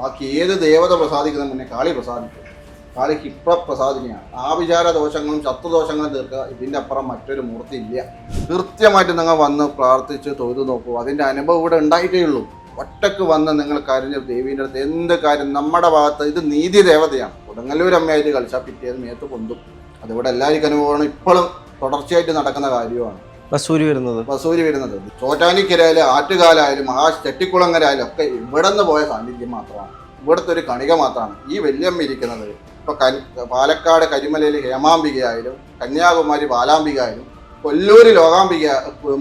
ബാക്കി ഏത് ദേവത പ്രസാദിക്കുന്ന മുന്നേ കാളി പ്രസാദിക്കും. കാളിക്ക് ഇപ്പം പ്രസാദിക്കുകയാണ്. ആഭിചാര ദോഷങ്ങളും ശത്രുദോഷങ്ങളും തീർക്കുക. ഇതിൻ്റെ അപ്പുറം മറ്റൊരു മൂർത്തി ഇല്ല. കൃത്യമായിട്ട് നിങ്ങൾ വന്ന് പ്രാർത്ഥിച്ച് തൊഴുതു നോക്കൂ. അതിൻ്റെ അനുഭവം ഇവിടെ ഉണ്ടായിട്ടേ ഉള്ളൂ. ഒറ്റക്ക് വന്ന് നിങ്ങൾ കരഞ്ഞ ദേവീൻ്റെ അടുത്ത് എന്ത് കാര്യം നമ്മുടെ ഭാഗത്ത് ഇത് നീതി ദേവതയാണ്. കൊടുങ്ങല്ലൂർ അമ്മയായിട്ട് കളിച്ചാൽ പിറ്റേത് മേത്ത് പൊന്തും. അതിവിടെ എല്ലാവർക്കും അനുഭവമാണ്. ഇപ്പോഴും തുടർച്ചയായിട്ട് നടക്കുന്ന കാര്യമാണ് വസൂരി വരുന്നത്. ചോറ്റാനിക്കരായാലും ആറ്റുകാലായാലും ചെട്ടിക്കുളങ്ങരായാലും ഒക്കെ ഇവിടെ നിന്ന് പോയ സാന്നിധ്യം മാത്രമാണ്. ഇവിടുത്തെ ഒരു കണിക മാത്രമാണ് ഈ വല്യമ്മ ഇരിക്കുന്നത്. ഇപ്പോൾ പാലക്കാട് കരിമലയിൽ ഹേമാംബികയായാലും കന്യാകുമാരി ബാലാംബിക ആയാലും കൊല്ലൂർ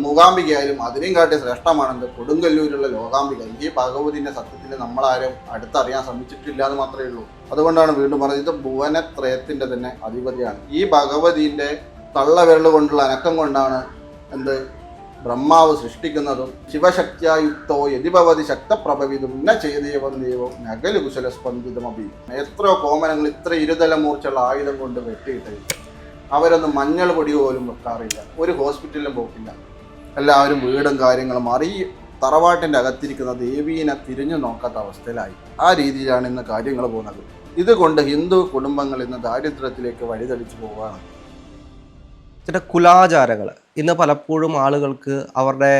മൂകാംബികയായാലും അതിനെയും കാട്ടി ശ്രേഷ്ഠമാണെന്ന് കൊടുങ്ങല്ലൂരുള്ള ലോകാംബിക. ഈ ഭഗവതിൻ്റെ സത്യത്തിൽ നമ്മളാരും അടുത്തറിയാൻ ശ്രമിച്ചിട്ടില്ല എന്ന് മാത്രമേ ഉള്ളൂ. അതുകൊണ്ടാണ് വീണ്ടും പറഞ്ഞത് ഇത് ഭുവനത്രയത്തിൻ്റെ തന്നെ അധിപതിയാണ്. ഈ ഭഗവതിൻ്റെ തള്ളവിരൽ കൊണ്ടുള്ള അനക്കം കൊണ്ടാണ് ബ്രഹ്മാവ് സൃഷ്ടിക്കുന്നതും. ശിവശക്തിയുക്തോ യതിഭവതി ശക്തപ്രഭവിതും ന ചെയ്തേവം ദൈവം നഗലു കുശല സ്പന്ദിതമപി. എത്രയോ കോമനങ്ങൾ ഇത്ര ഇരുതല മൂർച്ചുള്ള ആയുധം കൊണ്ട് വെട്ടിയിട്ട് അവരൊന്നും മഞ്ഞൾ പൊടി പോലും വെക്കാറില്ല. ഒരു ഹോസ്പിറ്റലിലും പോക്കില്ല. എല്ലാവരും വീടും കാര്യങ്ങളും മാറി തറവാട്ടിൻ്റെ അകത്തിരിക്കുന്ന ദേവീനെ തിരിഞ്ഞു നോക്കാത്ത അവസ്ഥയിലായി. ആ രീതിയിലാണ് ഇന്ന് കാര്യങ്ങൾ പോകുന്നത്. ഇതുകൊണ്ട് ഹിന്ദു കുടുംബങ്ങൾ ഇന്ന് ദാരിദ്ര്യത്തിലേക്ക് വഴിതെളിച്ചു പോവുകയാണ്. ചില കുലാചാരങ്ങൾ ഇന്ന് പലപ്പോഴും ആളുകൾക്ക് അവരുടെ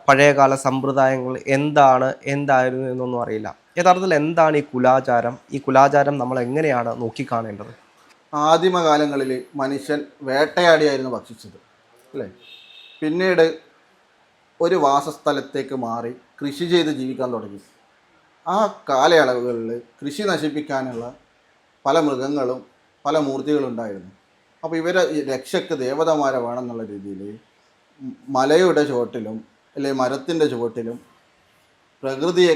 പഴയകാല സമ്പ്രദായങ്ങൾ എന്തായിരുന്നു എന്നൊന്നും അറിയില്ല. യഥാർത്ഥത്തിൽ എന്താണ് ഈ കുലാചാരം? ഈ കുലാചാരം നമ്മൾ എങ്ങനെയാണ് നോക്കിക്കാണേണ്ടത്? ആദിമകാലങ്ങളിൽ മനുഷ്യൻ വേട്ടയാടിയായിരുന്നു ഭക്ഷിച്ചത്, അല്ലേ? പിന്നീട് ഒരു വാസസ്ഥലത്തേക്ക് മാറി കൃഷി ചെയ്ത് ജീവിക്കാൻ തുടങ്ങി. ആ കാലയളവുകളിൽ കൃഷി നശിപ്പിക്കാനുള്ള പല മൃഗങ്ങളും പല മൂർത്തികളും ഉണ്ടായിരുന്നു. അപ്പോൾ ഇവരെ രക്ഷയ്ക്ക് ദേവതമാരെ വേണമെന്നുള്ള രീതിയിൽ മലയുടെ ചുവട്ടിലും അല്ലെങ്കിൽ മരത്തിൻ്റെ ചുവട്ടിലും പ്രകൃതിയെ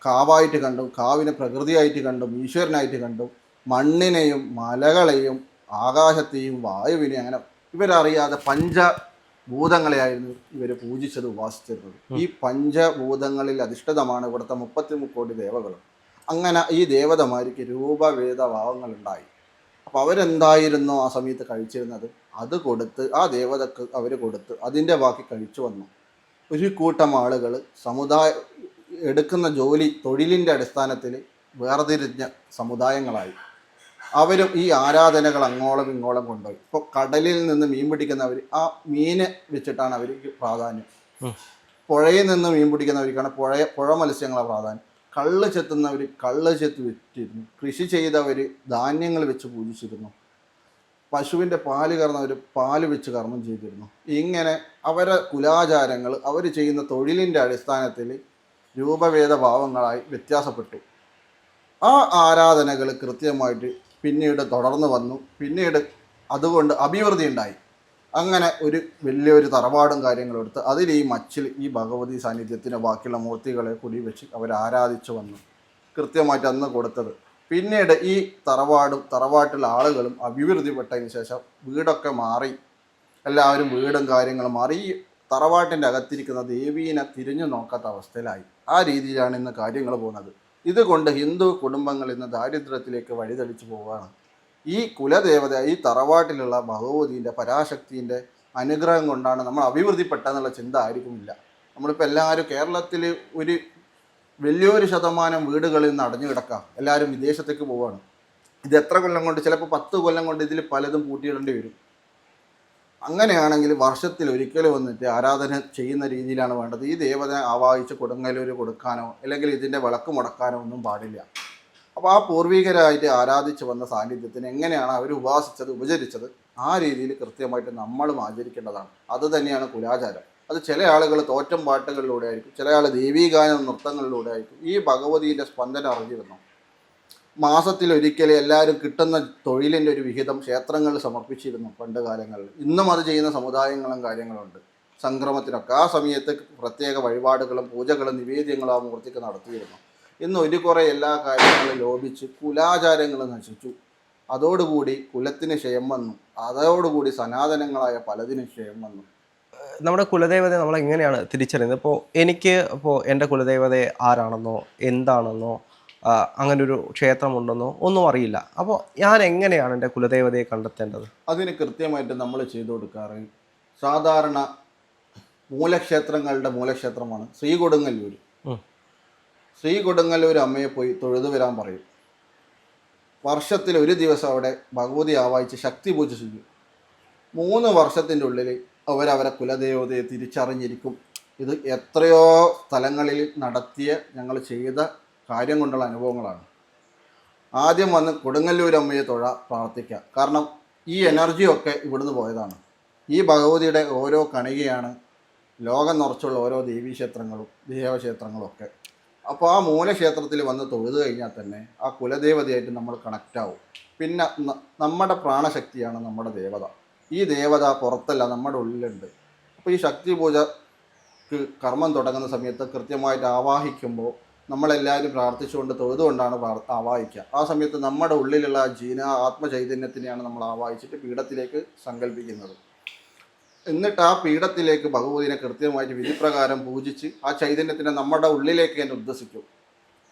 കാവായിട്ട് കണ്ടും കാവിനെ പ്രകൃതിയായിട്ട് കണ്ടും ഈശ്വരനായിട്ട് കണ്ടും മണ്ണിനെയും മലകളെയും ആകാശത്തെയും വായുവിനെയും അങ്ങനെ ഇവരറിയാതെ പഞ്ചഭൂതങ്ങളെയായിരുന്നു ഇവർ പൂജിച്ചത്, ഉപാസിച്ചിരുന്നത്. ഈ പഞ്ചഭൂതങ്ങളിൽ അധിഷ്ഠിതമാണ് ഇവിടുത്തെ 33 കോടി ദേവകളും. അങ്ങനെ ഈ ദേവതമാർക്ക് രൂപഭേദ ഭാവങ്ങളുണ്ടായി. അപ്പോൾ അവരെന്തായിരുന്നോ ആ സമയത്ത് കഴിച്ചിരുന്നത് അത് കൊടുത്ത് ആ ദേവതക്ക് അവർ കൊടുത്ത് അതിൻ്റെ ബാക്കി കഴിച്ചു വന്നു. ഒരു കൂട്ടം ആളുകൾ എടുക്കുന്ന തൊഴിലിൻ്റെ അടിസ്ഥാനത്തിൽ വേർതിരിഞ്ഞ സമുദായങ്ങളായി. അവരും ഈ ആരാധനകൾ അങ്ങോളം ഇങ്ങോളം കൊണ്ടുപോയി. ഇപ്പോൾ കടലിൽ നിന്ന് മീൻ പിടിക്കുന്നവർ ആ മീനെ വെച്ചിട്ടാണ് അവർക്ക് പ്രാധാന്യം. പുഴയിൽ നിന്ന് മീൻ പിടിക്കുന്നവർക്കാണ് പുഴ മത്സ്യങ്ങളാണ് പ്രാധാന്യം. കള്ള് ചെത്തുന്നവർ കള്ള് ചെത്ത് വിറ്റിരുന്നു. കൃഷി ചെയ്തവർ ധാന്യങ്ങൾ വെച്ച് പൂജിച്ചിരുന്നു. പശുവിൻ്റെ പാല് കറന്നവർ പാല് വെച്ച് കർമ്മം ചെയ്തിരുന്നു. ഇങ്ങനെ അവരെ കുലാചാരങ്ങൾ അവർ ചെയ്യുന്ന തൊഴിലിൻ്റെ അടിസ്ഥാനത്തിൽ രൂപഭേദ ഭാവങ്ങളായി വ്യത്യാസപ്പെട്ടു. ആ ആരാധനകൾ കൃത്യമായിട്ട് പിന്നീട് തുടർന്ന് വന്നു. പിന്നീട് അതുകൊണ്ട് അഭിവൃദ്ധി ഉണ്ടായി. അങ്ങനെ ഒരു വലിയൊരു തറവാടും കാര്യങ്ങളും എടുത്ത് അതിൽ ഈ മച്ചിൽ ഈ ഭഗവതി സാന്നിധ്യത്തിന് ബാക്കിയുള്ള മൂർത്തികളെ കൂടി വെച്ച് അവർ ആരാധിച്ചു വന്നു. കൃത്യമായിട്ട് അന്ന് കൊടുത്തത്. പിന്നീട് ഈ തറവാട്ടിലെ ആളുകളും അഭിവൃദ്ധിപ്പെട്ടതിന് ശേഷം വീടൊക്കെ മാറി. എല്ലാവരും വീടും കാര്യങ്ങളും മാറി. ഈ തറവാട്ടിൻ്റെ അകത്തിരിക്കുന്ന ദേവീനെ തിരിഞ്ഞു നോക്കാത്ത അവസ്ഥയിലായി. ആ രീതിയിലാണ് ഇന്ന് കാര്യങ്ങൾ പോകുന്നത്. ഇതുകൊണ്ട് ഹിന്ദു കുടുംബങ്ങൾ ഇന്ന് ദാരിദ്ര്യത്തിലേക്ക് വഴിതെളിച്ചു പോവുകയാണ്. ഈ കുലദേവത ഈ തറവാട്ടിലുള്ള ഭഗവതിൻ്റെ പരാശക്തിൻ്റെ അനുഗ്രഹം കൊണ്ടാണ് നമ്മൾ അഭിവൃദ്ധിപ്പെട്ടെന്നുള്ള ചിന്ത ആയിരിക്കുമില്ല. നമ്മളിപ്പോൾ എല്ലാവരും കേരളത്തിൽ ഒരു വലിയൊരു ശതമാനം വീടുകളിൽ നിന്ന് അടഞ്ഞു കിടക്കാം. എല്ലാവരും വിദേശത്തേക്ക് പോവുകയാണ്. ഇത് എത്ര കൊല്ലം കൊണ്ട്, ചിലപ്പോൾ 10 കൊല്ലം കൊണ്ട് ഇതിൽ പലതും പൂട്ടിയിടേണ്ടി വരും. അങ്ങനെയാണെങ്കിൽ വർഷത്തിൽ ഒരിക്കലും വന്നിട്ട് ആരാധന ചെയ്യുന്ന രീതിയിലാണ് വേണ്ടത്. ഈ ദേവത ആവാഹിച്ച് കൊടുങ്ങല്ലൂർ കൊടുക്കാനോ അല്ലെങ്കിൽ ഇതിൻ്റെ വിളക്ക് മുടക്കാനോ ഒന്നും പാടില്ല. അപ്പോൾ ആ പൂർവികരായിട്ട് ആരാധിച്ച് വന്ന സാന്നിധ്യത്തിന് എങ്ങനെയാണ് അവർ ഉപാസിച്ചത് ഉപചരിച്ചത് ആ രീതിയിൽ കൃത്യമായിട്ട് നമ്മളും ആചരിക്കേണ്ടതാണ്. അത് തന്നെയാണ് കുലാചാരം. അത് ചില ആളുകൾ തോറ്റം പാട്ടുകളിലൂടെ ആയിരിക്കും, ചില ആൾ ദേവീഗാന നൃത്തങ്ങളിലൂടെ ആയിരിക്കും ഈ ഭഗവതിയുടെ സ്പന്ദനം അറിഞ്ഞിരുന്നു. മാസത്തിലൊരിക്കൽ എല്ലാവരും കിട്ടുന്ന തൊഴിലിൻ്റെ ഒരു വിഹിതം ക്ഷേത്രങ്ങളിൽ സമർപ്പിച്ചിരുന്നു പണ്ട് കാലങ്ങളിൽ. ഇന്നും അത് ചെയ്യുന്ന സമുദായങ്ങളും കാര്യങ്ങളുണ്ട്. സംക്രമത്തിനൊക്കെ ആ സമയത്ത് പ്രത്യേക വഴിപാടുകളും പൂജകളും നിവേദ്യങ്ങളും ആ മൂർത്തിക്ക് നടത്തിയിരുന്നു. ഇന്ന് ഒരു കുറേ എല്ലാ കാര്യങ്ങളും ലോപിച്ച് കുലാചാരങ്ങൾ നശിച്ചു. അതോടുകൂടി കുലത്തിന് ക്ഷയം വന്നു. അതോടുകൂടി സനാതനങ്ങളായ പലതിനും ക്ഷയം വന്നു. നമ്മുടെ കുലദേവതയെ നമ്മൾ എങ്ങനെയാണ് തിരിച്ചറിയുന്നത്? ഇപ്പോൾ എൻ്റെ കുലദേവതയെ ആരാണെന്നോ എന്താണെന്നോ അങ്ങനൊരു ക്ഷേത്രമുണ്ടെന്നോ ഒന്നും അറിയില്ല. അപ്പോൾ ഞാൻ എങ്ങനെയാണ് എൻ്റെ കുലദേവതയെ കണ്ടെത്തേണ്ടത്? അതിന് കൃത്യമായിട്ട് നമ്മൾ ചെയ്തു കൊടുക്കാറ് സാധാരണ മൂലക്ഷേത്രങ്ങളുടെ മൂലക്ഷേത്രമാണ് ശ്രീ കൊടുങ്ങല്ലൂർ. ശ്രീ കൊടുങ്ങല്ലൂർ അമ്മയെ പോയി തൊഴുതു വരാൻ പറയും. വർഷത്തിൽ ഒരു ദിവസം അവിടെ ഭഗവതി ആവാഹിച്ച് ശക്തി പൂജ ചെയ്യും. 3 വർഷത്തിൻ്റെ ഉള്ളിൽ അവരവരെ കുലദേവതയെ തിരിച്ചറിഞ്ഞിരിക്കും. ഇത് എത്രയോ സ്ഥലങ്ങളിൽ നടത്തിയ ഞങ്ങൾ ചെയ്ത കാര്യം കൊണ്ടുള്ള അനുഭവങ്ങളാണ്. ആദ്യം വന്ന് കൊടുങ്ങല്ലൂർ അമ്മയെ പ്രാർത്ഥിക്കുക. കാരണം ഈ എനർജിയൊക്കെ ഇവിടുന്ന് പോയതാണ്. ഈ ഭഗവതിയുടെ ഓരോ കണികയാണ് ലോകം നിറച്ചുള്ള ഓരോ ദേവീക്ഷേത്രങ്ങളും ദേവക്ഷേത്രങ്ങളും ഒക്കെ. അപ്പോൾ ആ മൂലക്ഷേത്രത്തിൽ വന്ന് തൊഴുതു കഴിഞ്ഞാൽ തന്നെ ആ കുലദേവതയായിട്ട് നമ്മൾ കണക്റ്റ് ആവും. പിന്നെ നമ്മുടെ പ്രാണശക്തിയാണ് നമ്മുടെ ദേവത. ഈ ദേവത പുറത്തല്ല, നമ്മുടെ ഉള്ളിലുണ്ട്. അപ്പോൾ ഈ ശക്തി പൂജക്ക് കർമ്മം തുടങ്ങുന്ന സമയത്ത് കൃത്യമായിട്ട് ആവാഹിക്കുമ്പോൾ നമ്മളെല്ലാവരും പ്രാർത്ഥിച്ചുകൊണ്ട് തൊഴുതുകൊണ്ടാണ് ആവാഹിക്കുക. ആ സമയത്ത് നമ്മുടെ ഉള്ളിലുള്ള ആത്മചൈതന്യത്തിനെയാണ് നമ്മൾ ആവാഹിച്ചിട്ട് പീഠത്തിലേക്ക് സങ്കല്പിക്കുന്നത്. എന്നിട്ട് ആ പീഠത്തിലേക്ക് ഭഗവതിനെ കൃത്യമായിട്ട് വിധിപ്രകാരം പൂജിച്ച് ആ ചൈതന്യത്തിനെ നമ്മുടെ ഉള്ളിലേക്ക് തന്നെ ഉദ്ദേശിക്കും.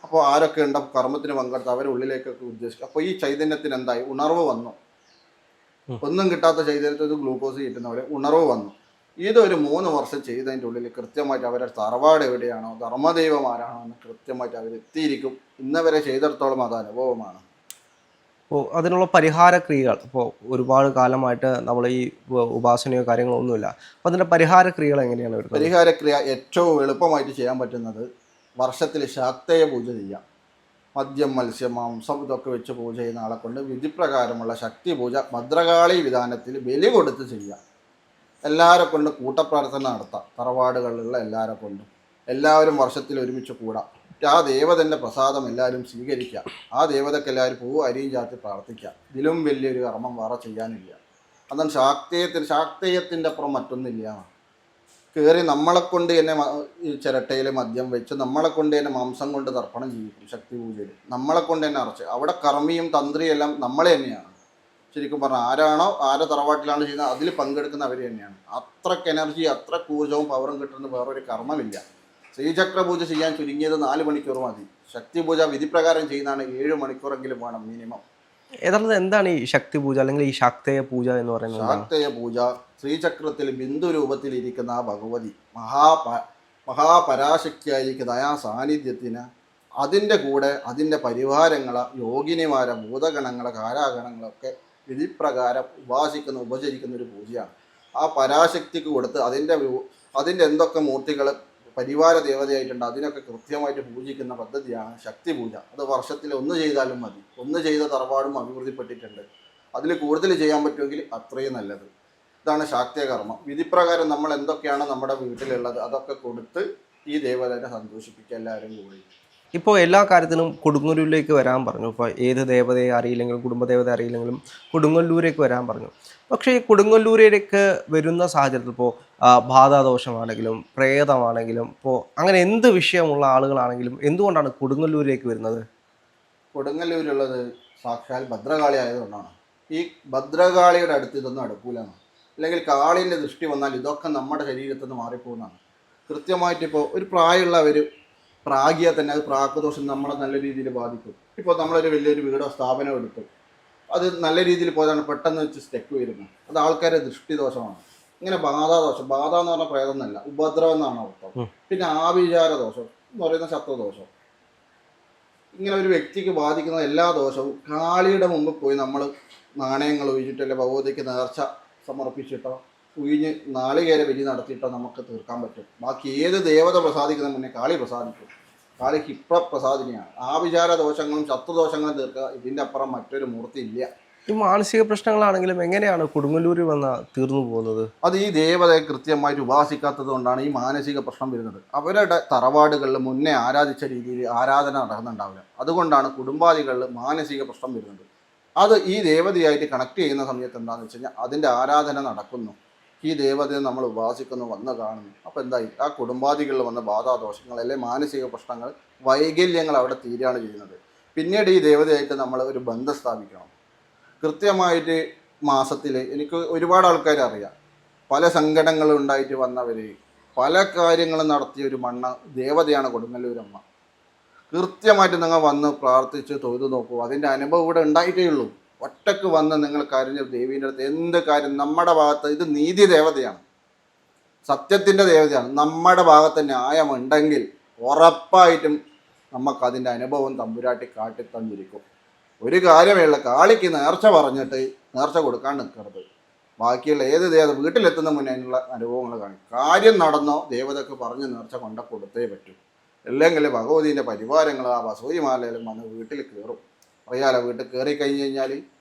അപ്പോൾ ആരൊക്കെ ഉണ്ട് കർമ്മത്തിന് പങ്കെടുത്ത് അവരെ ഉള്ളിലേക്കൊക്കെ ഉദ്ദേശിക്കും. അപ്പോൾ ഈ ചൈതന്യത്തിന് എന്തായി? ഉണർവ് വന്നു. ഒന്നും കിട്ടാത്ത ചൈതന്യത്തിൽ ഗ്ലൂക്കോസ് കിട്ടുന്നവരെ ഉണർവ് വന്നു. ഇതൊരു 3 വർഷം ചെയ്തതിൻ്റെ ഉള്ളിൽ കൃത്യമായിട്ട് അവരുടെ തറവാട് എവിടെയാണോ, ധർമ്മദൈവം ആരാണോ എന്ന് കൃത്യമായിട്ട് അവരെത്തിയിരിക്കും. ഇന്നവരെ ചെയ്തിടത്തോളം അത് അനുഭവമാണ്. അപ്പോൾ അതിനുള്ള പരിഹാര ക്രിയകൾ, ഇപ്പോൾ ഒരുപാട് കാലമായിട്ട് നമ്മൾ ഈ ഉപാസനയോ കാര്യങ്ങളോ ഒന്നുമില്ല, അപ്പോൾ അതിൻ്റെ പരിഹാര ക്രിയകൾ എങ്ങനെയാണ് വരുന്നത്? പരിഹാര ക്രിയ ഏറ്റവും എളുപ്പമായിട്ട് ചെയ്യാൻ പറ്റുന്നത് വർഷത്തിൽ ശാക്തേയ പൂജ ചെയ്യാം. മദ്യം, മത്സ്യം, മാംസം ഇതൊക്കെ വെച്ച് പൂജ ചെയ്യുന്ന ആളെ കൊണ്ട് വിധിപ്രകാരമുള്ള ശക്തി പൂജ ഭദ്രകാളി വിധാനത്തിൽ ബലി കൊടുത്ത് ചെയ്യാം. എല്ലാവരെ കൊണ്ട് കൂട്ടപ്രാർത്ഥന നടത്താം. തറവാടുകളിലുള്ള എല്ലാവരെ കൊണ്ടും എല്ലാവരും വർഷത്തിൽ ഒരുമിച്ച് കൂടാം. ആ ദേവതൻ്റെ പ്രസാദം എല്ലാവരും സ്വീകരിക്കുക. ആ ദേവതയ്ക്ക് എല്ലാവരും പൂവ് അരിയും ചാത്തി പ്രാർത്ഥിക്കുക. ഇതിലും വലിയൊരു കർമ്മം വേറെ ചെയ്യാനില്ല. അതാണ് ശാക്തേയത്തിൻ്റെ അപ്പുറം മറ്റൊന്നില്ല. കയറി നമ്മളെ കൊണ്ട് തന്നെ ചിരട്ടയിൽ മദ്യം വെച്ച് നമ്മളെ കൊണ്ട് തന്നെ മാംസം കൊണ്ട് തർപ്പണം ചെയ്യിക്കും. ശക്തി പൂജയിൽ നമ്മളെ കൊണ്ട് തന്നെ അറച്ച് അവിടെ കർമ്മിയും തന്ത്രിയും എല്ലാം നമ്മളെ തന്നെയാണ്. ശരിക്കും പറഞ്ഞാൽ ആരെ തറവാട്ടിലാണ് ചെയ്യുന്നത് അതിൽ പങ്കെടുക്കുന്ന അവർ തന്നെയാണ്. അത്രയ്ക്ക് എനർജി, അത്ര ഊർജവും പവറും കിട്ടുന്ന വേറൊരു കർമ്മമില്ല. ശ്രീചക്ര പൂജ ചെയ്യാൻ ചുരുങ്ങിയത് 4 മണിക്കൂർ മതി. ശക്തി പൂജ വിധിപ്രകാരം ചെയ്യുന്നതാണ് 7 മണിക്കൂറെങ്കിലും വേണം മിനിമം. യഥാർത്ഥത്തിൽ എന്താണ് ഈ ശക്തി പൂജ അല്ലെങ്കിൽ ഈ ശാക്തേയ പൂജ എന്ന് പറയുന്നത്? ശാക്തേയ പൂജ ശ്രീചക്രത്തിൽ ബിന്ദു രൂപത്തിലിരിക്കുന്ന ആ ഭഗവതി മഹാപരാശക്തിയായിരിക്കുന്ന ആ സാന്നിധ്യത്തിന് അതിൻ്റെ കൂടെ അതിൻ്റെ പരിവാരങ്ങളെ, യോഗിനിമാരെ, ഭൂതഗണങ്ങളെ, കാരാഗണങ്ങളൊക്കെ വിധിപ്രകാരം ഉപചരിക്കുന്ന ഒരു പൂജയാണ്. ആ പരാശക്തിക്ക് കൊടുത്ത് അതിൻ്റെ എന്തൊക്കെ മൂർത്തികൾ പരിവാര ദേവതയായിട്ടുണ്ട് അതിനൊക്കെ കൃത്യമായിട്ട് പൂജിക്കുന്ന പദ്ധതിയാണ് ശക്തി പൂജ. അത് വർഷത്തിൽ 1 ചെയ്താലും മതി. 1 ചെയ്ത തറവാടും അഭിവൃദ്ധിപ്പെട്ടിട്ടുണ്ട്. അതിൽ കൂടുതൽ ചെയ്യാൻ പറ്റുമെങ്കിൽ അത്രയും നല്ലത്. ഇതാണ് ശാക്തേയ കർമ്മം. വിധിപ്രകാരം നമ്മൾ എന്തൊക്കെയാണ് നമ്മുടെ വീട്ടിലുള്ളത് അതൊക്കെ കൊടുത്ത് ഈ ദേവതയെ സന്തോഷിപ്പിക്കുക എല്ലാവരും കൂടി. ഇപ്പോൾ എല്ലാ കാര്യത്തിനും കൊടുങ്ങല്ലൂരിലേക്ക് വരാൻ പറഞ്ഞു. ഇപ്പോൾ ഏത് ദേവതയെ അറിയില്ലെങ്കിലും കുടുംബദേവത അറിയില്ലെങ്കിലും കൊടുങ്ങല്ലൂരേക്ക് വരാൻ പറഞ്ഞു. പക്ഷേ ഈ കൊടുങ്ങല്ലൂരിലേക്ക് വരുന്ന സാഹചര്യത്തിൽ ഇപ്പോൾ ബാധാദോഷമാണെങ്കിലും പ്രേതമാണെങ്കിലും ഇപ്പോൾ അങ്ങനെ എന്ത് വിഷയമുള്ള ആളുകളാണെങ്കിലും എന്തുകൊണ്ടാണ് കൊടുങ്ങല്ലൂരിലേക്ക് വരുന്നത്? കൊടുങ്ങല്ലൂരുള്ളത് സാക്ഷാൽ ഭദ്രകാളി ആയതുകൊണ്ടാണ്. ഈ ഭദ്രകാളിയുടെ അടുത്ത് ഇതൊന്നും അടുക്കൂലാണ്. അല്ലെങ്കിൽ കാളിൻ്റെ ദൃഷ്ടി വന്നാൽ ഇതൊക്കെ നമ്മുടെ ശരീരത്തിൽ നിന്ന് മാറിപ്പോകുന്നതാണ്. കൃത്യമായിട്ട് ഇപ്പോൾ ഒരു പ്രായമുള്ളവർ പ്രാഗിയാൽ തന്നെ അത് പ്രാക്കദോഷം നമ്മളെ നല്ല രീതിയിൽ ബാധിക്കും. ഇപ്പോൾ നമ്മളൊരു വലിയൊരു വീടോ സ്ഥാപനം എടുത്തു, അത് നല്ല രീതിയിൽ പോയതാണ് പെട്ടെന്ന് വെച്ച് സ്റ്റെക്ക് വരുന്നത്. അത് ആൾക്കാരുടെ ദൃഷ്ടിദോഷമാണ്. ഇങ്ങനെ ബാധാദോഷം, ബാധ എന്ന് പറഞ്ഞാൽ പ്രേതമൊന്നല്ല, ഉപദ്രവം എന്നാണ് അർത്ഥം. പിന്നെ ആഭിചാര ദോഷം എന്ന് പറയുന്ന ശത്രുദോഷം. ഇങ്ങനെ ഒരു വ്യക്തിക്ക് ബാധിക്കുന്ന എല്ലാ ദോഷവും കാളിയുടെ മുമ്പ് പോയി നമ്മൾ നാണയങ്ങൾ ഒഴിച്ചിട്ടോ അല്ലെ ഭഗവതിക്ക് നേർച്ച സമർപ്പിച്ചിട്ടോ ഉഴിഞ്ഞ് നാളികേര ബലി നടത്തിയിട്ടോ നമുക്ക് തീർക്കാൻ പറ്റും. ബാക്കി ഏത് ദേവത പ്രസാദിക്കുന്ന മുന്നേ കാളി പ്രസാദിക്കും. കാളി പ്രസാദിനിയാണ്. ആഭിചാര ദോഷങ്ങളും ശത്രുദോഷങ്ങളും തീർക്കുക. ഇതിൻ്റെ അപ്പുറം മറ്റൊരു മൂർത്തി ഇല്ല. ഈ മാനസിക പ്രശ്നങ്ങളാണെങ്കിലും എങ്ങനെയാണ് കൊടുങ്ങല്ലൂരിൽ വന്ന് തീർന്നു പോകുന്നത്? അത് ഈ ദേവതയെ കൃത്യമായിട്ട് ഉപാസിക്കാത്തത് കൊണ്ടാണ് ഈ മാനസിക പ്രശ്നം വരുന്നത്. അവരുടെ തറവാടുകളിൽ മുന്നേ ആരാധിച്ച രീതിയിൽ ആരാധന നടക്കുന്നുണ്ടാവില്ല. അതുകൊണ്ടാണ് കുടുംബാദികളിൽ മാനസിക പ്രശ്നം വരുന്നത്. അത് ഈ ദേവതയായിട്ട് കണക്ട് ചെയ്യുന്ന സമയത്ത് എന്താണെന്ന് വെച്ച് കഴിഞ്ഞാൽ അതിൻ്റെ ആരാധന നടക്കുന്നു, ഈ ദേവതയെ നമ്മൾ ഉപാസിക്കുന്നു, വന്ന് കാണുന്നു. അപ്പോൾ എന്തായി ആ കുടുംബാദികളിൽ വന്ന ബാധാദോഷങ്ങൾ അല്ലെങ്കിൽ മാനസിക പ്രശ്നങ്ങൾ, വൈകല്യങ്ങൾ അവിടെ തീരുകയാണ് ചെയ്യുന്നത്. പിന്നീട് ഈ ദേവതയായിട്ട് നമ്മൾ ഒരു ബന്ധം സ്ഥാപിക്കണം. കൃത്യമായിട്ട് മാസത്തിൽ എനിക്ക് ഒരുപാട് ആൾക്കാരെ അറിയാം. പല സങ്കടങ്ങളും ഉണ്ടായിട്ട് വന്നവർ, പല കാര്യങ്ങളും നടത്തിയ ഒരു ദേവതയാണ് കൊടുങ്ങല്ലൂരമ്മ. കൃത്യമായിട്ട് നിങ്ങൾ വന്ന് പ്രാർത്ഥിച്ച് തൊഴുതു നോക്കൂ. അതിൻ്റെ അനുഭവം ഇവിടെ ഉണ്ടായിട്ടേ ഉള്ളൂ. ഒറ്റക്ക് വന്ന് നിങ്ങൾ കരഞ്ഞ ദേവീൻ്റെ അടുത്ത് എന്ത് കാര്യം നമ്മുടെ ഭാഗത്ത്, ഇത് നീതി ദേവതയാണ്, സത്യത്തിൻ്റെ ദേവതയാണ്. നമ്മുടെ ഭാഗത്ത് ന്യായമുണ്ടെങ്കിൽ ഉറപ്പായിട്ടും നമുക്കതിൻ്റെ അനുഭവം തമ്പുരാട്ടി കാട്ടിത്തന്നിരിക്കും. ഒരു കാര്യമേയുള്ള കാളിക്ക് നേർച്ച പറഞ്ഞിട്ട് നേർച്ച കൊടുക്കാൻ നിൽക്കരുത്. ബാക്കിയുള്ള ഏത് വീട്ടിലെത്തുന്ന മുന്നേ അതിനുള്ള അനുഭവങ്ങൾ കാണും. കാര്യം നടന്നോ ദേവതക്ക് പറഞ്ഞ് നേർച്ച കൊണ്ട കൊടുത്തേ പറ്റൂ. അല്ലെങ്കിൽ ഭഗവതീൻ്റെ പരിവാരങ്ങൾ ആ വസൂരിമാലയിലും വന്ന് വീട്ടിൽ കയറും. അറിയാലോ, വീട്ടിൽ കയറി കഴിഞ്ഞ് കഴിഞ്ഞാൽ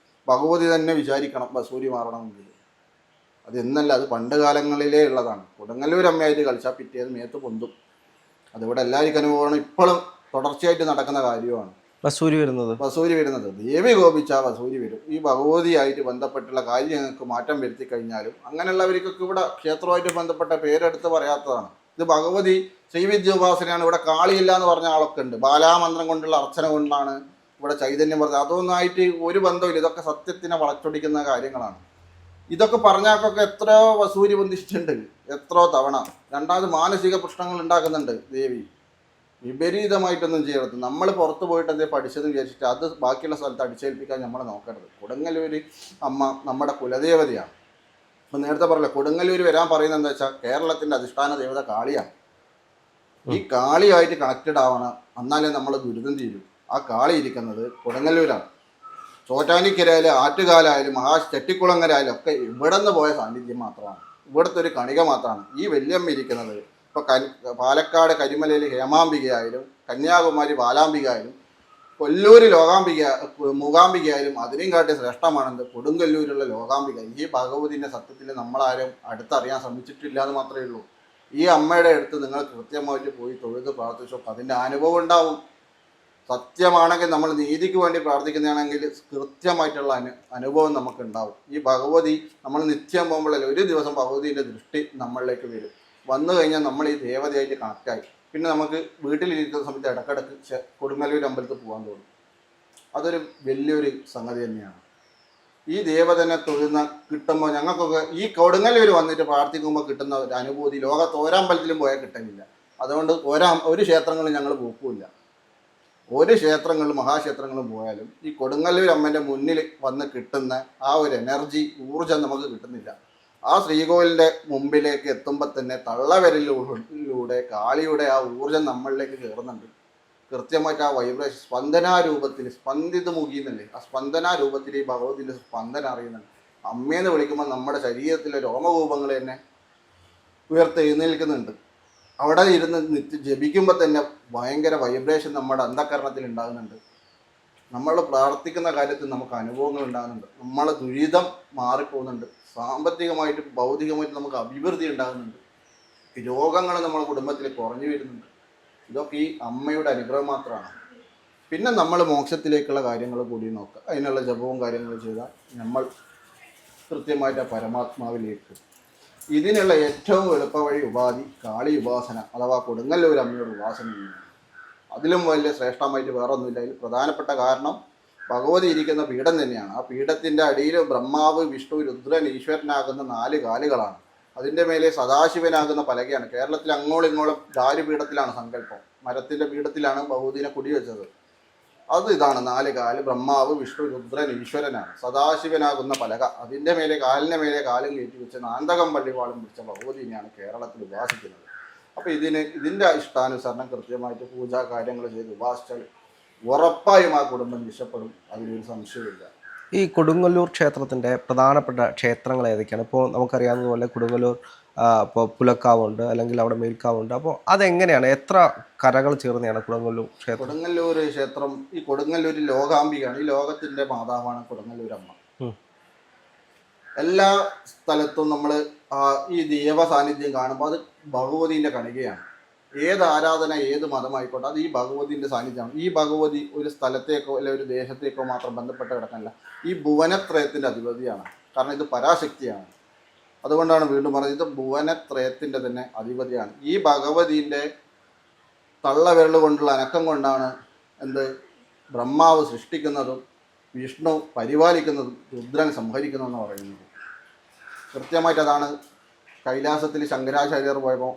ഭഗവതി തന്നെ വിചാരിക്കണം വസൂരി മാറണമെങ്കിൽ. അത് എന്നല്ല, അത് പണ്ട് കാലങ്ങളിലേ ഉള്ളതാണ്. കൊടുങ്ങല്ലൂർ അമ്മയായിട്ട് കളിച്ചാൽ പിറ്റേത് മേത്ത് പൊന്തും. അതിവിടെ എല്ലാവർക്കും അനുഭവമാണ്, ഇപ്പോഴും തുടർച്ചയായിട്ട് നടക്കുന്ന കാര്യമാണ്. വസൂരി വരുന്നത് ദേവി കോപിച്ചാൽ വസൂരി വരും. ഈ ഭഗവതിയായിട്ട് ബന്ധപ്പെട്ടുള്ള കാര്യങ്ങൾക്ക് മാറ്റം വരുത്തി കഴിഞ്ഞാലും അങ്ങനെയുള്ളവർക്കൊക്കെ ഇവിടെ ക്ഷേത്രവുമായിട്ട് ബന്ധപ്പെട്ട പേരെടുത്ത് പറയാത്തതാണ്. ഇത് ഭഗവതി ശ്രീവിദ്യോപാസനയാണ്. ഇവിടെ കാളിയില്ല എന്ന് പറഞ്ഞ ആളൊക്കെ ഉണ്ട്. ബാലാമന്ത്രം കൊണ്ടുള്ള അർച്ചന കൊണ്ടാണ് ഇവിടെ ചൈതന്യം പറഞ്ഞത്. അതൊന്നായിട്ട് ഒരു ബന്ധമില്ല. ഇതൊക്കെ സത്യത്തിനെ വളച്ചൊടിക്കുന്ന കാര്യങ്ങളാണ്. ഇതൊക്കെ പറഞ്ഞാക്കൊക്കെ എത്രയോ വസൂരി ബന്ധിച്ചിട്ടുണ്ട്, എത്രയോ തവണ. രണ്ടാമത് മാനസിക പ്രശ്നങ്ങൾ ഉണ്ടാക്കുന്നുണ്ട് ദേവി. വിപരീതമായിട്ടൊന്നും ചെയ്യരുത്. നമ്മൾ പുറത്ത് പോയിട്ട് എന്തെങ്കിലും പഠിച്ചതെന്ന് വിചാരിച്ചിട്ട് അത് ബാക്കിയുള്ള സ്ഥലത്ത് അടിച്ചേൽപ്പിക്കാൻ നമ്മൾ നോക്കരുത്. കൊടുങ്ങല്ലൂർ അമ്മ നമ്മുടെ കുലദേവതയാണ്. അപ്പം നേരത്തെ പറഞ്ഞില്ല, കൊടുങ്ങല്ലൂർ വരാൻ പറയുന്നത് എന്താ വെച്ചാൽ കേരളത്തിൻ്റെ അധിഷ്ഠാന ദേവത കാളിയാണ്. ഈ കാളിയായിട്ട് കണക്റ്റഡ് ആവണം, എന്നാലേ നമ്മൾ ദുരിതം തീരും. ആ കാളി ഇരിക്കുന്നത് കൊടുങ്ങല്ലൂരാണ്. ചോറ്റാനിക്കരയായാലും ആറ്റുകാലായാലും ചെട്ടിക്കുളങ്ങരായാലും ഒക്കെ ഇവിടെ നിന്ന് പോയ സാന്നിധ്യം മാത്രമാണ്. ഇവിടുത്തെ ഒരു കണിക മാത്രമാണ് ഈ വല്യമ്മ ഇരിക്കുന്നത്. ഇപ്പോൾ പാലക്കാട് കരിമലയിൽ ഹേമാംബികയായാലും കന്യാകുമാരി ബാലാംബിക ആയാലും കൊല്ലൂർ മൂകാംബികയായാലും അതിനെയും കാട്ടി ശ്രേഷ്ഠമാണെന്ന് കൊടുങ്ങല്ലൂരുള്ള ലോകാംബിക. ഈ ഭഗവതിൻ്റെ സത്യത്തിൽ നമ്മളാരും അടുത്തറിയാൻ ശ്രമിച്ചിട്ടില്ല എന്ന് മാത്രമേ ഉള്ളൂ. ഈ അമ്മയുടെ അടുത്ത് നിങ്ങൾ കൃത്യമായിട്ട് പോയി തൊഴുത് പ്രാർത്ഥിച്ചോ, അതിൻ്റെ അനുഭവം ഉണ്ടാവും. സത്യമാണെങ്കിൽ നമ്മൾ നീതിക്ക് വേണ്ടി പ്രാർത്ഥിക്കുന്നതാണെങ്കിൽ കൃത്യമായിട്ടുള്ള അനുഭവം നമുക്കുണ്ടാവും. ഈ ഭഗവതി നമ്മൾ നിത്യം പോകുമ്പോഴല്ലേ ഒരു ദിവസം ഭഗവതിൻ്റെ ദൃഷ്ടി നമ്മളിലേക്ക് വരും. വന്നു കഴിഞ്ഞാൽ നമ്മൾ ഈ ദേവതയായിട്ട് കണക്റ്റായി. പിന്നെ നമുക്ക് വീട്ടിലിരിക്കുന്ന സമയത്ത് ഇടക്കിടക്ക് കൊടുങ്ങല്ലൂർ അമ്പലത്തിൽ പോകാൻ തോന്നും. അതൊരു വലിയൊരു സംഗതി തന്നെയാണ്. ഈ ദേവതനെ തൊഴുന്ന കിട്ടുമ്പോൾ ഞങ്ങൾക്കൊക്കെ ഈ കൊടുങ്ങല്ലൂർ വന്നിട്ട് പ്രാർത്ഥിക്കുമ്പോൾ കിട്ടുന്ന ഒരു അനുഭൂതി ലോകത്ത് ഒരമ്പലത്തിലും പോയാൽ കിട്ടുന്നില്ല. അതുകൊണ്ട് ഒരു ക്ഷേത്രങ്ങളും ഞങ്ങൾ പോക്കില്ല. ഒരു ക്ഷേത്രങ്ങളും മഹാക്ഷേത്രങ്ങളും പോയാലും ഈ കൊടുങ്ങല്ലൂർ അമ്മൻ്റെ മുന്നിൽ വന്ന് കിട്ടുന്ന ആ ഒരു എനർജി, ഊർജം നമുക്ക് കിട്ടുന്നില്ല. ആ ശ്രീകോവിലിൻ്റെ മുമ്പിലേക്ക് എത്തുമ്പോൾ തന്നെ തള്ളവിരലിലൂടെ കാളിയുടെ ആ ഊർജം നമ്മളിലേക്ക് കയറുന്നുണ്ട്. കൃത്യമായിട്ട് ആ വൈബ്രേഷൻ സ്പന്ദനാരൂപത്തിൽ, സ്പന്ദിതമുഖി എന്നല്ലേ, ആ സ്പന്ദനാരൂപത്തിൽ ഈ ഭഗവതിൻ്റെ സ്പന്ദനം അറിയുന്നുണ്ട്. അമ്മയെന്ന് വിളിക്കുമ്പോൾ നമ്മുടെ ശരീരത്തിലെ രോമകൂപങ്ങൾ തന്നെ ഉയർത്തെഴുന്നേൽക്കുന്നുണ്ട്. അവിടെ ഇരുന്ന് ജപിക്കുമ്പോൾ തന്നെ ഭയങ്കര വൈബ്രേഷൻ നമ്മുടെ അന്ധകരണത്തിൽ ഉണ്ടാകുന്നുണ്ട്. നമ്മൾ പ്രാർത്ഥിക്കുന്ന കാര്യത്തിൽ നമുക്ക് അനുഭവങ്ങൾ ഉണ്ടാകുന്നുണ്ട്. നമ്മളെ ദുരിതം മാറിപ്പോകുന്നുണ്ട്. സാമ്പത്തികമായിട്ടും ഭൗതികമായിട്ടും നമുക്ക് അഭിവൃദ്ധി ഉണ്ടാകുന്നുണ്ട്. രോഗങ്ങൾ നമ്മുടെ കുടുംബത്തിൽ കുറഞ്ഞു വരുന്നുണ്ട്. ഇതൊക്കെ ഈ അമ്മയുടെ അനുഗ്രഹം മാത്രമാണ്. പിന്നെ നമ്മൾ മോക്ഷത്തിലേക്കുള്ള കാര്യങ്ങൾ കൂടി നോക്കുക. അതിനുള്ള ജപവും കാര്യങ്ങളും ചെയ്താൽ നമ്മൾ കൃത്യമായിട്ട് ആ പരമാത്മാവിലേക്ക്. ഇതിനുള്ള ഏറ്റവും എളുപ്പവഴി ഉപാധി കാളി ഉപാസന അഥവാ കൊടുങ്ങല്ലൂർ അമ്മയുടെ ഉപാസനയാണ്. അതിലും വലിയ ശ്രേഷ്ഠമായിട്ട് വേറെ ഒന്നുമില്ല. അതിൽ പ്രധാനപ്പെട്ട കാരണം ഭഗവതി ഇരിക്കുന്ന പീഠം തന്നെയാണ്. ആ പീഠത്തിൻ്റെ അടിയിൽ ബ്രഹ്മാവ്, വിഷ്ണു, രുദ്രൻ, ഈശ്വരനാകുന്ന 4 കാലുകളാണ്. അതിൻ്റെ മേലെ സദാശിവനാകുന്ന പലകയാണ്. കേരളത്തിൽ അങ്ങോളം ഇങ്ങോളം ദാരുപീഠത്തിലാണ് സങ്കല്പം. മരത്തിൻ്റെ പീഠത്തിലാണ് ഭഗവതിനെ കുടിവെച്ചത്. അത് ഇതാണ് 4 കാല്. ബ്രഹ്മാവ്, വിഷ്ണു, രുദ്രൻ, ഈശ്വരനാണ്. സദാശിവനാകുന്ന പലക. അതിൻ്റെ മേലെ കാലിൻ്റെ മേലെ കാലും കയറ്റി വെച്ച് നാന്തകം പള്ളിവാളും പിടിച്ച ഭഗവതിനെയാണ് കേരളത്തിൽ ഉപാസിക്കുന്നത്. അപ്പോൾ ഇതിൻ്റെ ഇഷ്ടാനുസരണം കൃത്യമായിട്ട് പൂജാ കാര്യങ്ങൾ ചെയ്ത് ഉപാസിച്ചാൽ ഉറപ്പായും ആ കുടുംബം രക്ഷപ്പെടും. അതിലൊരു സംശയമില്ല. ഈ കൊടുങ്ങല്ലൂർ ക്ഷേത്രത്തിൻ്റെ പ്രധാനപ്പെട്ട ക്ഷേത്രങ്ങൾ ഏതൊക്കെയാണ്? ഇപ്പോൾ നമുക്കറിയാവുന്ന പോലെ കൊടുങ്ങല്ലൂർ ഇപ്പോൾ പുലക്കാവുണ്ട്, അല്ലെങ്കിൽ അവിടെ മേൽക്കാവുണ്ട്. അപ്പോൾ അതെങ്ങനെയാണ്, എത്ര കരകൾ ചേർന്നെയാണ് കൊടുങ്ങല്ലൂർ ക്ഷേത്രം? കൊടുങ്ങല്ലൂർ ക്ഷേത്രം ഈ കൊടുങ്ങല്ലൂർ ലോകാംബികയാണ്. ഈ ലോകത്തിൻ്റെ മാതാവാണ് കൊടുങ്ങല്ലൂർ അമ്മ. എല്ലാ സ്ഥലത്തും നമ്മൾ ഈ ദൈവ സാന്നിധ്യം കാണുമ്പോൾ അത് ഭഗവതിൻ്റെ കണികയാണ്. ഏത് ആരാധന, ഏത് മതമായിക്കോട്ടെ, അത് ഈ ഭഗവതിൻ്റെ സാന്നിധ്യമാണ്. ഈ ഭഗവതി ഒരു സ്ഥലത്തേക്കോ അല്ലെങ്കിൽ ഒരു ദേശത്തേക്കോ മാത്രം ബന്ധപ്പെട്ട് കിടക്കല്ല. ഈ ഭുവനത്രയത്തിൻ്റെ അധിപതിയാണ്. കാരണം ഇത് പരാശക്തിയാണ്. അതുകൊണ്ടാണ് വീണ്ടും പറഞ്ഞത്, ഇത് ഭുവനത്രയത്തിൻ്റെ തന്നെ അധിപതിയാണ്. ഈ ഭഗവതിൻ്റെ തള്ളവിരൽ കൊണ്ടുള്ള അനക്കം കൊണ്ടാണ് ബ്രഹ്മാവ് സൃഷ്ടിക്കുന്നതും വിഷ്ണു പരിപാലിക്കുന്നതും രുദ്രൻ സംഹരിക്കുന്നതെന്ന് പറയുന്നത്. കൃത്യമായിട്ട് അതാണ് കൈലാസത്തിൽ ശങ്കരാചാര്യർ പോയപ്പോൾ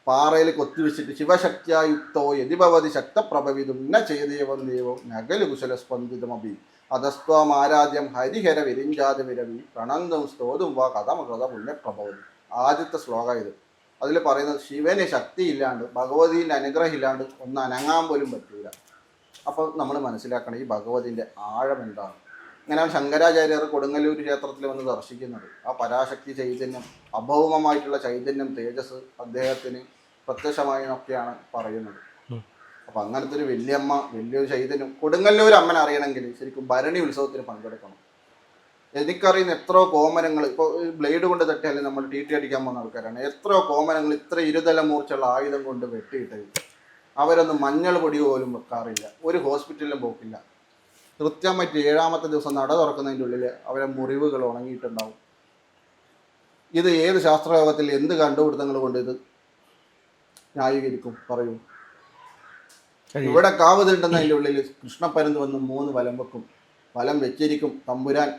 പാറയിൽ കൊത്തിവെച്ചിട്ട് ശിവശക്തിയുക്തോ യതിഭവതി ശക്തപ്രഭവിതും ന ചെയ്തേവം ദേവോ നഗലു കുശലസ്പന്ദിതമഭി അധസ്ത്വം ആരാധ്യം ഹരിഹര വിരിഞ്ചാതി വിരവി പ്രണന്തും സ്തോതും വാ കഥമകൃത പുണ്യപ്രഭവതി. ആദ്യത്തെ ശ്ലോകം ഇത്. അതിൽ പറയുന്നത് ശിവന് ശക്തി ഇല്ലാണ്ട് ഭഗവതിൻ്റെ അനുഗ്രഹം ഇല്ലാണ്ട് ഒന്ന് അനങ്ങാൻ പോലും പറ്റൂല. അപ്പോൾ നമ്മൾ മനസ്സിലാക്കണം ഈ ഭഗവതിൻ്റെ ആഴം എന്താണ്. ഇങ്ങനെയാണ് ശങ്കരാചാര്യർ കൊടുങ്ങല്ലൂർ ക്ഷേത്രത്തിൽ വന്ന് ദർശിക്കുന്നത്. ആ പരാശക്തി ചൈതന്യം, അഭൗമമായിട്ടുള്ള ചൈതന്യം, തേജസ് അദ്ദേഹത്തിന് പ്രത്യക്ഷമായി എന്നൊക്കെയാണ് പറയുന്നത്. അപ്പം അങ്ങനത്തെ ഒരു വല്യമ്മ, വലിയൊരു ചൈതന്യം കൊടുങ്ങല്ലൂർ അമ്മൻ അറിയണമെങ്കിൽ ശരിക്കും ഭരണി ഉത്സവത്തിന് പങ്കെടുക്കണം. എനിക്കറിയുന്ന എത്രയോ കോമരങ്ങൾ, ഇപ്പോൾ ബ്ലേഡ് കൊണ്ട് തട്ടിയാലും നമ്മൾ ടീറ്റി അടിക്കാൻ പോകുന്ന ആൾക്കാരാണ്. എത്രയോ കോമരങ്ങൾ ഇത്ര ഇരുതല മൂർച്ചുള്ള ആയുധം കൊണ്ട് വെട്ടിയിട്ട് അവരൊന്നും മഞ്ഞൾ പൊടി പോലും വെക്കാറില്ല, ഒരു ഹോസ്പിറ്റലിലും പോക്കില്ല. കൃത്യമായിട്ട് 7ാമത്തെ ദിവസം നട തുറക്കുന്നതിൻ്റെ ഉള്ളിൽ അവരെ മുറിവുകൾ ഉണങ്ങിയിട്ടുണ്ടാവും. ഇത് ഏത് ശാസ്ത്രലോകത്തിൽ എന്ത് കണ്ടുപിടുത്തങ്ങൾ കൊണ്ട് ഇത് ന്യായീകരിക്കും പറയൂ? ഇവിടെ കാവ് തീണ്ടുന്നതിൻ്റെ ഉള്ളിൽ കൃഷ്ണപ്പരുന്ത് വന്ന് 3 വലം വെക്കും, വലം വെച്ചിരിക്കും തമ്പുരാൻ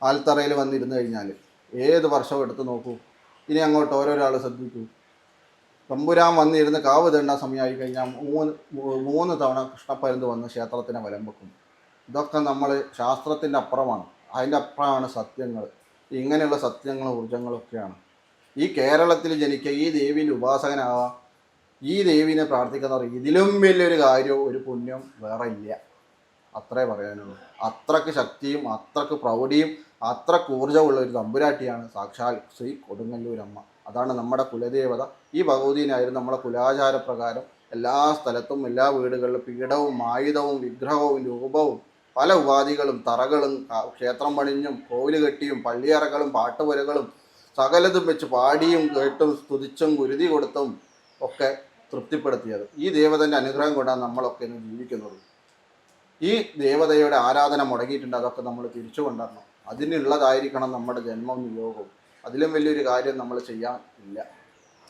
ആൽത്തറയിൽ വന്നിരുന്നു കഴിഞ്ഞാൽ. ഏത് വർഷവും എടുത്ത് നോക്കൂ. ഇനി അങ്ങോട്ട് ഓരോരാൾ ശ്രദ്ധിക്കൂ. തമ്പുരാൻ വന്നിരുന്ന് കാവ് തീണ്ടാൻ സമയമായി കഴിഞ്ഞാൽ 3 തവണ കൃഷ്ണപ്പരുന്ത് വന്ന് ക്ഷേത്രത്തിനെ വലം വെക്കും. ഇതൊക്കെ നമ്മൾ ശാസ്ത്രത്തിൻ്റെ അപ്പുറമാണ്, അതിൻ്റെ അപ്പുറമാണ് സത്യങ്ങൾ. ഇങ്ങനെയുള്ള സത്യങ്ങളും ഊർജ്ജങ്ങളൊക്കെയാണ്. ഈ കേരളത്തിൽ ജനിക്കുക, ഈ ദേവീൻ്റെ ഉപാസകനാവാം, ഈ ദേവീനെ പ്രാർത്ഥിക്കുന്നവർ ഇതിലും വലിയൊരു കാര്യവും ഒരു പുണ്യം വേറെ ഇല്ല. അത്രേ പറയാനുള്ളൂ. അത്രക്ക് ശക്തിയും അത്രക്ക് പ്രൗഢിയും അത്രക്ക് ഊർജ്ജമുള്ള ഒരു തമ്പുരാട്ടിയാണ് സാക്ഷാൽ ശ്രീ കൊടുങ്ങല്ലൂരമ്മ. അതാണ് നമ്മുടെ കുലദേവത. ഈ ഭഗവതിനായിരുന്നു നമ്മുടെ കുലാചാരപ്രകാരം എല്ലാ സ്ഥലത്തും എല്ലാ വീടുകളിലും പീഠവും ആയുധവും വിഗ്രഹവും രൂപവും പല ഉപാധികളും തറകളും ക്ഷേത്രം പണിഞ്ഞും കോവില് കെട്ടിയും പള്ളിയറകളും പാട്ടുപുരകളും സകലതും വെച്ച് പാടിയും കേട്ടും സ്തുതിച്ചും ഗുരുതി കൊടുത്തും ഒക്കെ തൃപ്തിപ്പെടുത്തിയത്. ഈ ദേവതൻ്റെ അനുഗ്രഹം കൊണ്ടാണ് നമ്മളൊക്കെ ഇന്ന് ജീവിക്കുന്നത്. ഈ ദേവതയുടെ ആരാധന മുടങ്ങിയിട്ടുണ്ട്, അതൊക്കെ നമ്മൾ തിരിച്ചു കൊണ്ടുവരണം. അതിനുള്ളതായിരിക്കണം നമ്മുടെ ജന്മവും നിയോഗവും. അതിലും വലിയൊരു കാര്യം നമ്മൾ ചെയ്യാൻ ഇല്ല.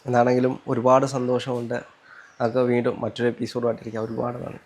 എന്താണെങ്കിലും ഒരുപാട് സന്തോഷമുണ്ട്. നമുക്ക് വീണ്ടും മറ്റൊരു എപ്പിസോഡുമായിട്ടിരിക്കാം. ഒരുപാട് നന്ദി.